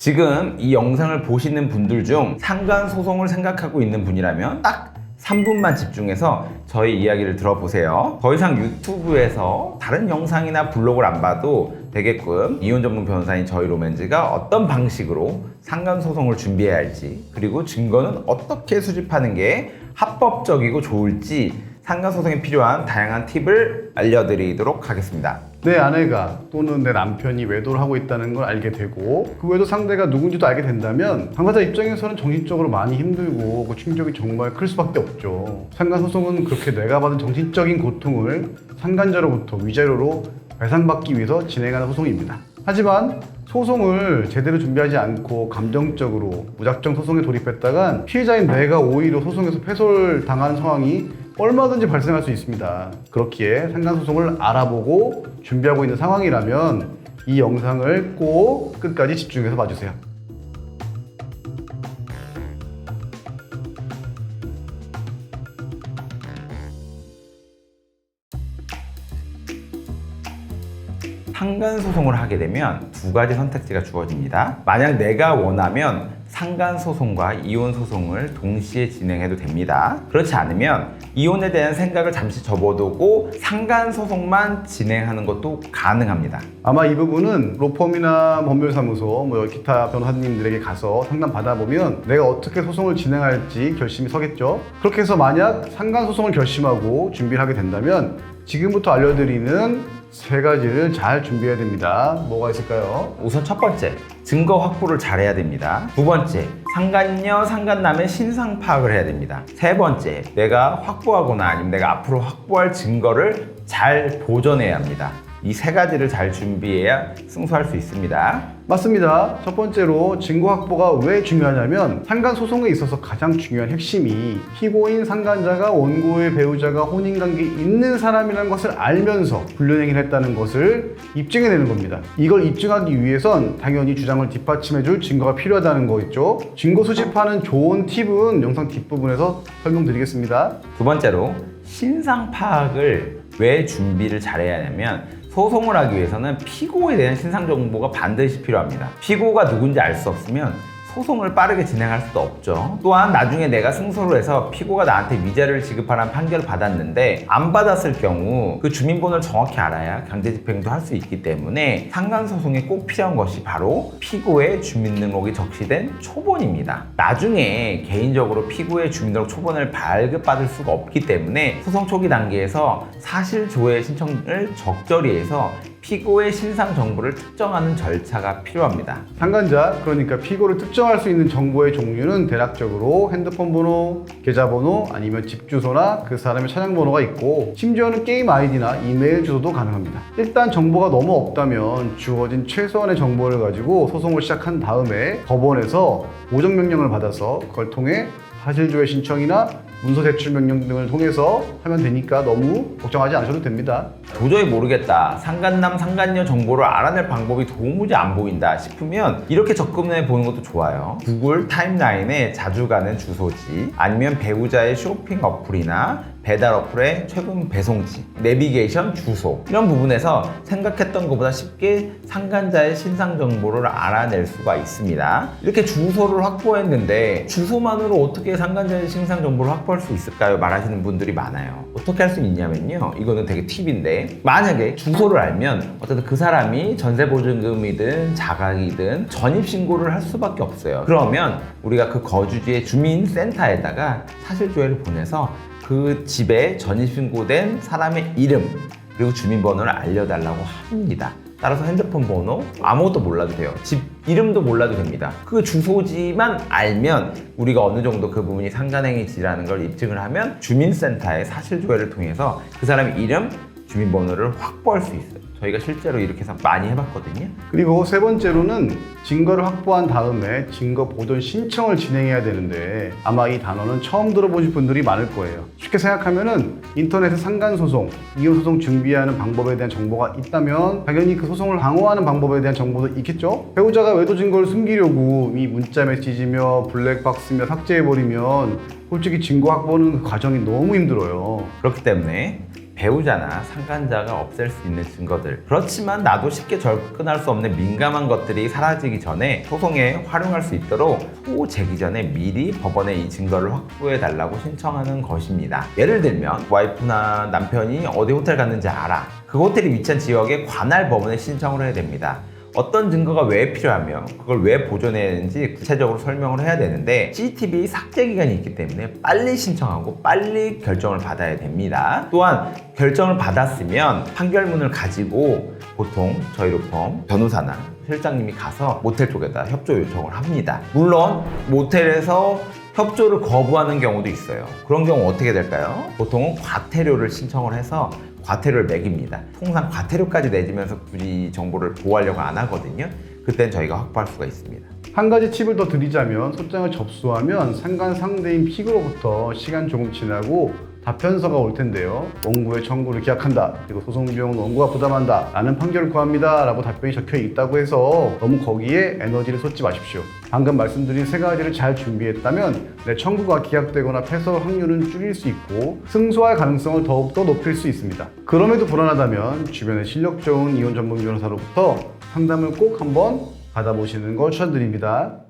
지금 이 영상을 보시는 분들 중 상간소송을 생각하고 있는 분이라면 딱 3분만 집중해서 저희 이야기를 들어보세요. 더 이상 유튜브에서 다른 영상이나 블로그를 안 봐도 되게끔 이혼 전문 변호사인 저희 로맨즈가 어떤 방식으로 상간소송을 준비해야 할지, 그리고 증거는 어떻게 수집하는 게 합법적이고 좋을지 상간소송에 필요한 다양한 팁을 알려드리도록 하겠습니다. 내 아내가 또는 내 남편이 외도를 하고 있다는 걸 알게 되고 그 외도 상대가 누군지도 알게 된다면 당사자 입장에서는 정신적으로 많이 힘들고 그 충격이 정말 클 수밖에 없죠. 상간소송은 그렇게 내가 받은 정신적인 고통을 상간자로부터 위자료로 배상받기 위해서 진행하는 소송입니다. 하지만 소송을 제대로 준비하지 않고 감정적으로 무작정 소송에 돌입했다간 피해자인 내가 오히려 소송에서 패소를 당하는 상황이 얼마든지 발생할 수 있습니다. 그렇기에 상간소송을 알아보고 준비하고 있는 상황이라면 이 영상을 꼭 끝까지 집중해서 봐주세요. 상간소송을 하게 되면 두 가지 선택지가 주어집니다. 만약 내가 원하면 상간소송과 이혼소송을 동시에 진행해도 됩니다. 그렇지 않으면 이혼에 대한 생각을 잠시 접어두고 상간소송만 진행하는 것도 가능합니다. 아마 이 부분은 로펌이나 법률사무소, 기타 변호사님들에게 가서 상담 받아보면 내가 어떻게 소송을 진행할지 결심이 서겠죠. 그렇게 해서 만약 상간소송을 결심하고 준비를 하게 된다면 지금부터 알려드리는 세 가지를 잘 준비해야 됩니다. 뭐가 있을까요? 우선 첫 번째, 증거 확보를 잘해야 됩니다. 두 번째, 상간녀, 상간남의 신상 파악을 해야 됩니다. 세 번째, 내가 확보하거나 아니면 내가 앞으로 확보할 증거를 잘 보존해야 합니다. 이 세 가지를 잘 준비해야 승소할 수 있습니다. 맞습니다. 첫 번째로 증거 확보가 왜 중요하냐면 상간소송에 있어서 가장 중요한 핵심이 피고인 상간자가 원고의 배우자가 혼인관계에 있는 사람이라는 것을 알면서 불륜행위를 했다는 것을 입증해내는 겁니다. 이걸 입증하기 위해선 당연히 주장을 뒷받침해줄 증거가 필요하다는 거겠죠. 증거 수집하는 좋은 팁은 영상 뒷부분에서 설명드리겠습니다. 두 번째로, 신상 파악을 왜 준비를 잘해야 하냐면 소송을 하기 위해서는 피고에 대한 신상 정보가 반드시 필요합니다. 피고가 누군지 알 수 없으면 소송을 빠르게 진행할 수도 없죠. 또한 나중에 내가 승소를 해서 피고가 나한테 위자료를 지급하라는 판결을 받았는데 안 받았을 경우 그 주민번호를 정확히 알아야 강제집행도 할 수 있기 때문에 상간소송에 꼭 필요한 것이 바로 피고의 주민등록이 적시된 초본입니다. 나중에 개인적으로 피고의 주민등록 초본을 발급받을 수가 없기 때문에 소송 초기 단계에서 사실조회 신청을 적절히 해서 피고의 신상 정보를 특정하는 절차가 필요합니다. 상간자, 그러니까 피고를 특정할 수 있는 정보의 종류는 대략적으로 핸드폰 번호, 계좌번호, 아니면 집 주소나 그 사람의 차량 번호가 있고 심지어는 게임 아이디나 이메일 주소도 가능합니다. 일단 정보가 너무 없다면 주어진 최소한의 정보를 가지고 소송을 시작한 다음에 법원에서 보정 명령을 받아서 그걸 통해 사실조회 신청이나 문서 제출 명령 등을 통해서 하면 되니까 너무 걱정하지 않으셔도 됩니다. 도저히 모르겠다, 상간남, 상간녀 정보를 알아낼 방법이 도무지 안 보인다 싶으면 이렇게 접근해 보는 것도 좋아요. 구글 타임라인에 자주 가는 주소지, 아니면 배우자의 쇼핑 어플이나 배달 어플의 최근 배송지, 내비게이션 주소, 이런 부분에서 생각했던 것보다 쉽게 상간자의 신상 정보를 알아낼 수가 있습니다. 이렇게 주소를 확보했는데 주소만으로 어떻게 상간자의 신상 정보를 확보할 수 있을까요? 말하시는 분들이 많아요. 어떻게 할 수 있냐면요, 이거는 되게 팁인데, 만약에 주소를 알면 어쨌든 그 사람이 전세보증금이든 자각이든 전입신고를 할 수밖에 없어요. 그러면 우리가 그 거주지의 주민센터에다가 사실조회를 보내서 그 집에 전입신고된 사람의 이름 그리고 주민번호를 알려달라고 합니다. 따라서 핸드폰 번호 아무것도 몰라도 돼요. 집 이름도 몰라도 됩니다. 그 주소지만 알면 우리가 어느 정도 그 부분이 상간행위지라는 걸 입증을 하면 주민센터의 사실조회를 통해서 그 사람의 이름, 주민번호를 확보할 수 있어요. 저희가 실제로 이렇게 해서 많이 해봤거든요. 그리고 세 번째로는 증거를 확보한 다음에 증거 보존 신청을 진행해야 되는데 아마 이 단어는 처음 들어보신 분들이 많을 거예요. 쉽게 생각하면은 인터넷에 상간소송, 이혼소송 준비하는 방법에 대한 정보가 있다면 당연히 그 소송을 방어하는 방법에 대한 정보도 있겠죠? 배우자가 외도 증거를 숨기려고 이 문자 메시지며 블랙박스며 삭제해버리면 솔직히 증거 확보는 그 과정이 너무 힘들어요. 그렇기 때문에 배우자나 상간자가 없앨 수 있는 증거들. 그렇지만 나도 쉽게 접근할 수 없는 민감한 것들이 사라지기 전에 소송에 활용할 수 있도록 소제기 전에 미리 법원에 이 증거를 확보해 달라고 신청하는 것입니다. 예를 들면 와이프나 남편이 어디 호텔 갔는지 알아. 그 호텔이 위치한 지역에 관할 법원에 신청을 해야 됩니다. 어떤 증거가 왜 필요하며 그걸 왜 보존해야 되는지 구체적으로 설명을 해야 되는데 CCTV 삭제 기간이 있기 때문에 빨리 신청하고 빨리 결정을 받아야 됩니다. 또한 결정을 받았으면 판결문을 가지고 보통 저희 로펌 변호사나 실장님이 가서 모텔 쪽에다 협조 요청을 합니다. 물론 모텔에서 협조를 거부하는 경우도 있어요. 그런 경우 어떻게 될까요? 보통은 과태료를 신청을 해서 과태료를 매깁니다. 통상 과태료까지 내지면서 굳이 정보를 보호하려고 안 하거든요. 그땐 저희가 확보할 수가 있습니다. 한 가지 팁을 더 드리자면 소장을 접수하면 상간 상대인 피고로부터 시간 조금 지나고 답변서가 올 텐데요. 원고의 청구를 기각한다. 그리고 소송 비용은 원고가 부담한다. 라는 판결을 구합니다. 라고 답변이 적혀 있다고 해서 너무 거기에 에너지를 쏟지 마십시오. 방금 말씀드린 세 가지를 잘 준비했다면 내 청구가 기각되거나 패소 확률은 줄일 수 있고 승소할 가능성을 더욱더 높일 수 있습니다. 그럼에도 불안하다면 주변에 실력 좋은 이혼 전문 변호사로부터 상담을 꼭 한번 받아보시는 걸 추천드립니다.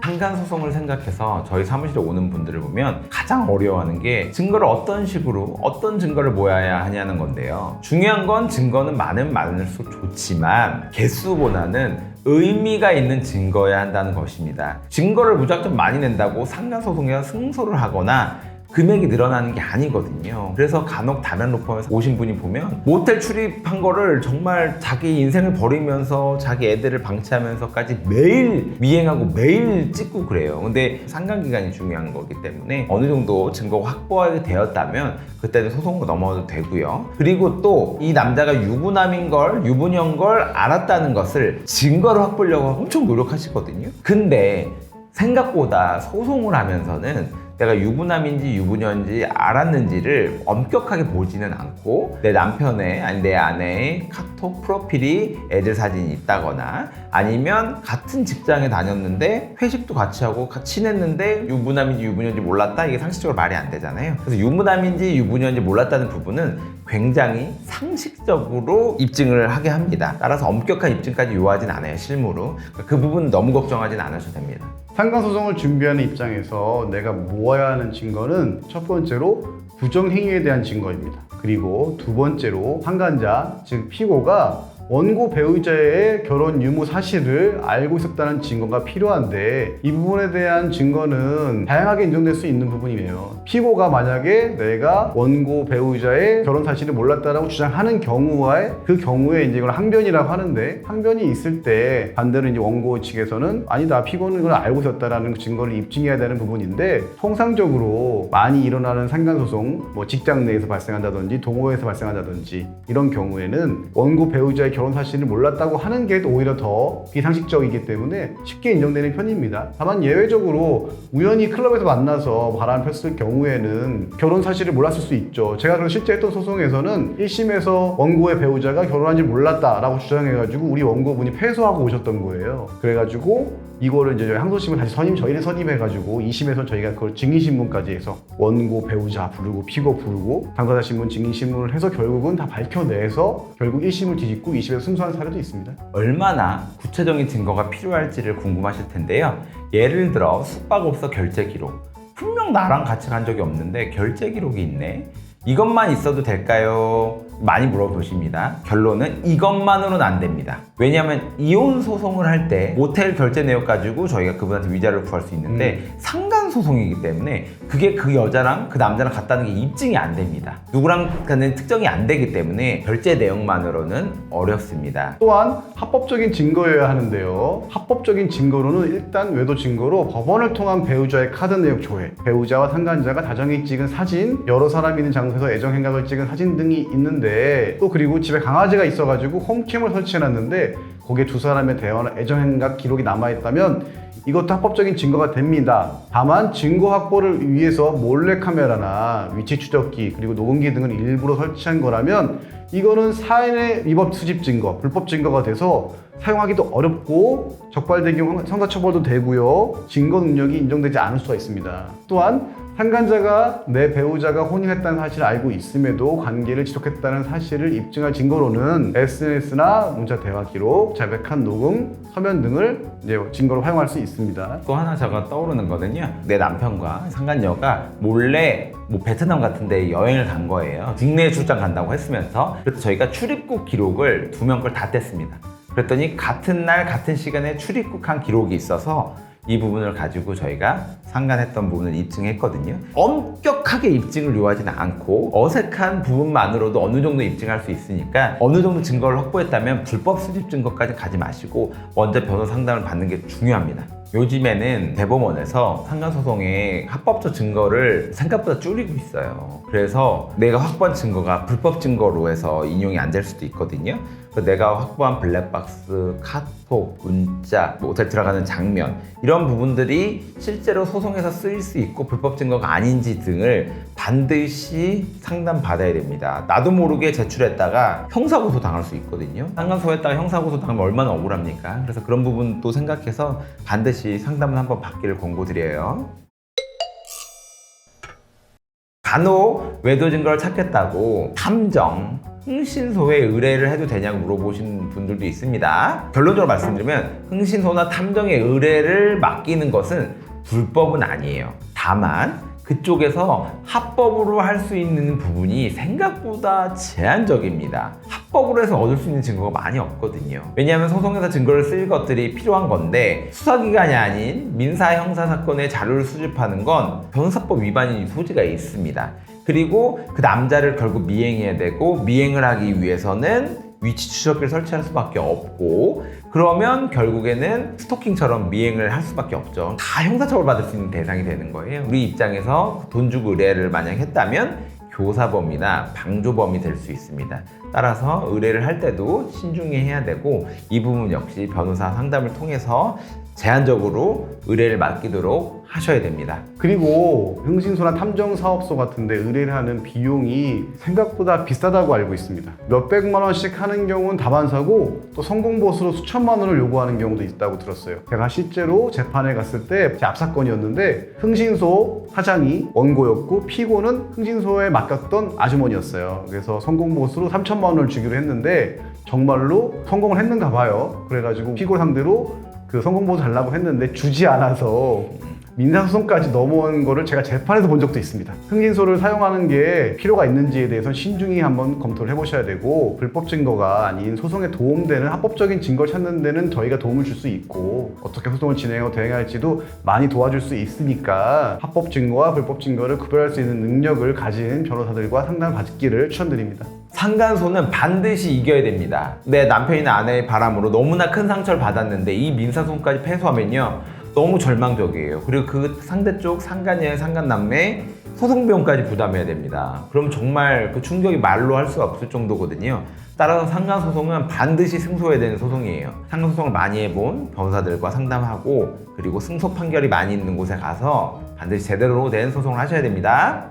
상간소송을 생각해서 저희 사무실에 오는 분들을 보면 가장 어려워하는 게 증거를 어떤 식으로 어떤 증거를 모아야 하냐는 건데요. 중요한 건 증거는 많을수록 좋지만 개수보다는 의미가 있는 증거여야 한다는 것입니다. 증거를 무작정 많이 낸다고 상간소송에서 승소를 하거나 금액이 늘어나는 게 아니거든요. 그래서 간혹 다른 로펌에서 오신 분이 보면 모텔 출입한 거를 정말 자기 인생을 버리면서 자기 애들을 방치하면서까지 매일 미행하고 매일 찍고 그래요. 근데 상간기간이 중요한 거기 때문에 어느 정도 증거가 확보하게 되었다면 그때는 소송으로 넘어도 되고요. 그리고 또 이 남자가 유부남인 걸, 유부녀인 걸 알았다는 것을 증거를 확보하려고 엄청 노력하시거든요. 근데 생각보다 소송을 하면서는 내가 유부남인지 유부녀인지 알았는지를 엄격하게 보지는 않고 내 남편의 아니 내 아내의 카톡 프로필이 애들 사진이 있다거나 아니면 같은 직장에 다녔는데 회식도 같이 하고 같이 친했는데 유부남인지 유부녀인지 몰랐다? 이게 상식적으로 말이 안 되잖아요. 그래서 유부남인지 유부녀인지 몰랐다는 부분은 굉장히 상식적으로 입증을 하게 합니다. 따라서 엄격한 입증까지 요하진 않아요, 실무로. 그 부분 너무 걱정하진 않으셔도 됩니다. 상간소송을 준비하는 입장에서 내가 모아야 하는 증거는 첫 번째로 부정행위에 대한 증거입니다. 그리고 두 번째로 상간자, 즉 피고가 원고 배우자의 결혼 유무 사실을 알고 있었다는 증거가 필요한데 이 부분에 대한 증거는 다양하게 인정될 수 있는 부분이에요. 피고가 만약에 내가 원고 배우자의 결혼 사실을 몰랐다라고 주장하는 경우에 그 경우에 이제 이걸 항변이라고 하는데 항변이 있을 때 반대로 이제 원고 측에서는 아니다 피고는 이걸 알고 있었다라는 증거를 입증해야 되는 부분인데 통상적으로 많이 일어나는 상간소송 뭐 직장 내에서 발생한다든지 동호회에서 발생한다든지 이런 경우에는 원고 배우자의 결혼 사실을 몰랐다고 하는 게 오히려 더 비상식적이기 때문에 쉽게 인정되는 편입니다. 다만 예외적으로 우연히 클럽에서 만나서 바람을 폈을 경우에는 결혼 사실을 몰랐을 수 있죠. 제가 그래서 실제 했던 소송에서는 1심에서 원고의 배우자가 결혼한 줄 몰랐다라고 주장해가지고 우리 원고분이 패소하고 오셨던 거예요. 그래가지고 이거를 이제 항소심을 다시 저희를 선임해가지고 2심에서 저희가 그걸 증인신문까지 해서 원고 배우자 부르고 피고 부르고 당사자 신문 증인신문을 해서 결국은 다 밝혀내서 결국 1심을 뒤집고 2심에서 승소한 사례도 있습니다. 얼마나 구체적인 증거가 필요할지를 궁금하실 텐데요. 예를 들어 숙박업소 결제 기록. 분명 나랑 같이 간 적이 없는데 결제 기록이 있네. 이것만 있어도 될까요? 많이 물어보십니다. 결론은 이것만으로는 안 됩니다. 왜냐하면 이혼 소송을 할 때 모텔 결제 내역 가지고 저희가 그분한테 위자료를 구할 수 있는데 상간 소송이기 때문에 그게 그 여자랑 그 남자랑 같다는 게 입증이 안 됩니다. 누구랑가는 특정이 안 되기 때문에 결제 내역만으로는 어렵습니다. 또한 합법적인 증거여야 하는데요. 합법적인 증거로는 일단 외도 증거로 법원을 통한 배우자의 카드 내역 조회, 배우자와 상간자가 다정히 찍은 사진, 여러 사람이 있는 장소에서 애정 행각을 찍은 사진 등이 있는데 또 그리고 집에 강아지가 있어가지고 홈캠을 설치해놨는데 거기에 두 사람의 대화나 애정 행각 기록이 남아있다면 이것도 합법적인 증거가 됩니다. 다만 증거 확보를 위해서 몰래카메라나 위치 추적기 그리고 녹음기 등을 일부러 설치한 거라면 이거는 사인의 위법 수집 증거, 불법 증거가 돼서 사용하기도 어렵고 적발된 경우 형사처벌도 되고요. 증거 능력이 인정되지 않을 수가 있습니다. 또한 상간자가 내 배우자가 혼인했다는 사실을 알고 있음에도 관계를 지속했다는 사실을 입증할 증거로는 SNS나 문자 대화 기록, 자백한 녹음, 서면 등을 이제 증거로 활용할 수 있습니다. 또 하나 제가 떠오르는 거는요, 내 남편과 상간녀가 몰래 뭐 베트남 같은 데 여행을 간 거예요. 직내 출장 간다고 했으면서. 그래서 저희가 출입국 기록을 2명 걸 다 뗐습니다. 그랬더니 같은 날 같은 시간에 출입국한 기록이 있어서 이 부분을 가지고 저희가 상간했던 부분을 입증했거든요. 엄격하게 입증을 요하지는 않고 어색한 부분만으로도 어느 정도 입증할 수 있으니까 어느 정도 증거를 확보했다면 불법 수집 증거까지 가지 마시고 먼저 변호사 상담을 받는 게 중요합니다. 요즘에는 대법원에서 상간소송의 합법적 증거를 생각보다 줄이고 있어요. 그래서 내가 확보한 증거가 불법 증거로 해서 인용이 안 될 수도 있거든요. 그래서 내가 확보한 블랙박스, 카톡, 문자, 호텔 들어가는 장면, 이런 부분들이 실제로 소송에서 쓰일 수 있고 불법 증거가 아닌지 등을 반드시 상담받아야 됩니다. 나도 모르게 제출했다가 형사고소 당할 수 있거든요. 상간소했다가 형사고소 당하면 얼마나 억울합니까? 그래서 그런 부분도 생각해서 반드시 상담을 한번 받기를 권고드려요. 간혹 외도 증거를 찾겠다고 탐정, 흥신소에 의뢰를 해도 되냐고 물어보시는 분들도 있습니다. 결론적으로 말씀드리면 흥신소나 탐정에 의뢰를 맡기는 것은 불법은 아니에요. 다만 그쪽에서 합법으로 할 수 있는 부분이 생각보다 제한적입니다. 합법으로 해서 얻을 수 있는 증거가 많이 없거든요. 왜냐하면 소송에서 증거를 쓸 것들이 필요한 건데 수사기관이 아닌 민사 형사 사건의 자료를 수집하는 건 변호사법 위반이 소지가 있습니다. 그리고 그 남자를 결국 미행해야 되고, 미행을 하기 위해서는 위치 추적기를 설치할 수밖에 없고, 그러면 결국에는 스토킹처럼 미행을 할 수밖에 없죠. 다 형사처벌 받을 수 있는 대상이 되는 거예요. 우리 입장에서 돈 주고 의뢰를 만약 했다면 교사범이나 방조범이 될 수 있습니다. 따라서 의뢰를 할 때도 신중히 해야 되고, 이 부분 역시 변호사 상담을 통해서 제한적으로 의뢰를 맡기도록 하셔야 됩니다. 그리고 흥신소나 탐정사업소 같은데 의뢰를 하는 비용이 생각보다 비싸다고 알고 있습니다. 몇백만 원씩 하는 경우는 다반사고, 또 성공보수로 수천만 원을 요구하는 경우도 있다고 들었어요. 제가 실제로 재판에 갔을 때 제 앞사건이었는데 흥신소 사장이 원고였고 피고는 흥신소에 맡겼던 아주머니였어요. 그래서 성공보수로 3천만 원을 주기로 했는데 정말로 성공을 했는가 봐요. 그래가지고 피고 상대로 그 성공보수 달라고 했는데 주지 않아서 민사소송까지 넘어온 거를 제가 재판에서 본 적도 있습니다. 흥신소를 사용하는 게 필요가 있는지에 대해서는 신중히 한번 검토를 해보셔야 되고, 불법 증거가 아닌 소송에 도움되는 합법적인 증거를 찾는 데는 저희가 도움을 줄 수 있고, 어떻게 소송을 진행하고 대응할지도 많이 도와줄 수 있으니까 합법 증거와 불법 증거를 구별할 수 있는 능력을 가진 변호사들과 상담을 받기를 추천드립니다. 상간소는 반드시 이겨야 됩니다. 내 남편이나 아내의 바람으로 너무나 큰 상처를 받았는데 이 민사소송까지 패소하면요, 너무 절망적이에요. 그리고 그 상대쪽 상간녀의 상간남매 소송 비용까지 부담해야 됩니다. 그럼 정말 그 충격이 말로 할 수 없을 정도거든요. 따라서 상간소송은 반드시 승소해야 되는 소송이에요. 상간소송을 많이 해본 변호사들과 상담하고, 그리고 승소 판결이 많이 있는 곳에 가서 반드시 제대로 된 소송을 하셔야 됩니다.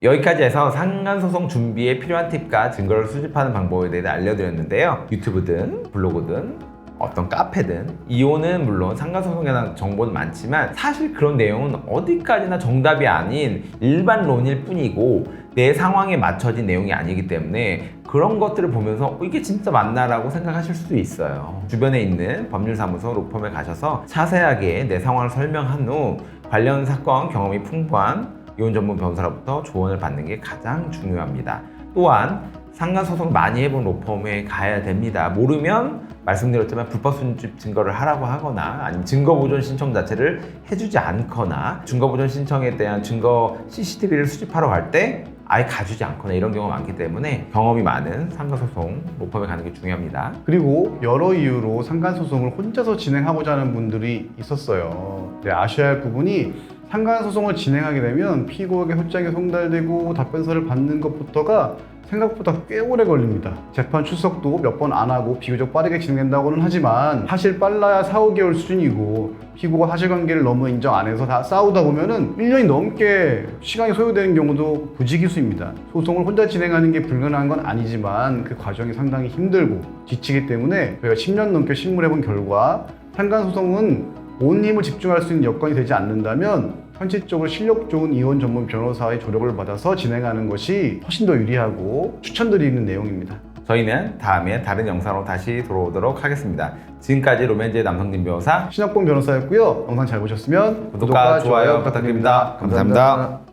여기까지 해서 상간소송 준비에 필요한 팁과 증거를 수집하는 방법에 대해 알려드렸는데요. 유튜브든 블로그든 어떤 카페든, 이혼은 물론 상간소송에 대한 정보는 많지만 사실 그런 내용은 어디까지나 정답이 아닌 일반론일 뿐이고 내 상황에 맞춰진 내용이 아니기 때문에 그런 것들을 보면서 이게 진짜 맞나? 라고 생각하실 수도 있어요. 주변에 있는 법률사무소, 로펌에 가셔서 자세하게 내 상황을 설명한 후 관련 사건 경험이 풍부한 이혼 전문 변호사로부터 조언을 받는 게 가장 중요합니다. 또한 상간소송 많이 해본 로펌에 가야 됩니다. 모르면 말씀드렸지만 불법 수집 증거를 하라고 하거나 아니면 증거보존 신청 자체를 해주지 않거나 증거보존 신청에 대한 증거 CCTV를 수집하러 갈 때 아예 가주지 않거나 이런 경우가 많기 때문에 경험이 많은 상간소송 로펌에 가는 게 중요합니다. 그리고 여러 이유로 상간소송을 혼자서 진행하고자 하는 분들이 있었어요. 아셔야 할 부분이, 상간소송을 진행하게 되면 피고에게 소장이 송달되고 답변서를 받는 것부터가 생각보다 꽤 오래 걸립니다. 재판 출석도 몇 번 안 하고 비교적 빠르게 진행된다고는 하지만 사실 빨라야 4, 5개월 수준이고, 피고가 사실관계를 너무 인정 안 해서 다 싸우다 보면은 1년이 넘게 시간이 소요되는 경우도 부지기수입니다. 소송을 혼자 진행하는 게 불가능한 건 아니지만 그 과정이 상당히 힘들고 지치기 때문에 저희가 10년 넘게 실무를 해본 결과 상간소송은 온 힘을 집중할 수 있는 여건이 되지 않는다면 현실적으로 실력 좋은 이혼 전문 변호사의 조력을 받아서 진행하는 것이 훨씬 더 유리하고 추천드리는 내용입니다. 저희는 다음에 다른 영상으로 다시 돌아오도록 하겠습니다. 지금까지 로맨즈의 남성진 변호사 신학봉 변호사였고요. 영상 잘 보셨으면 구독과 좋아요 부탁드립니다. 감사합니다.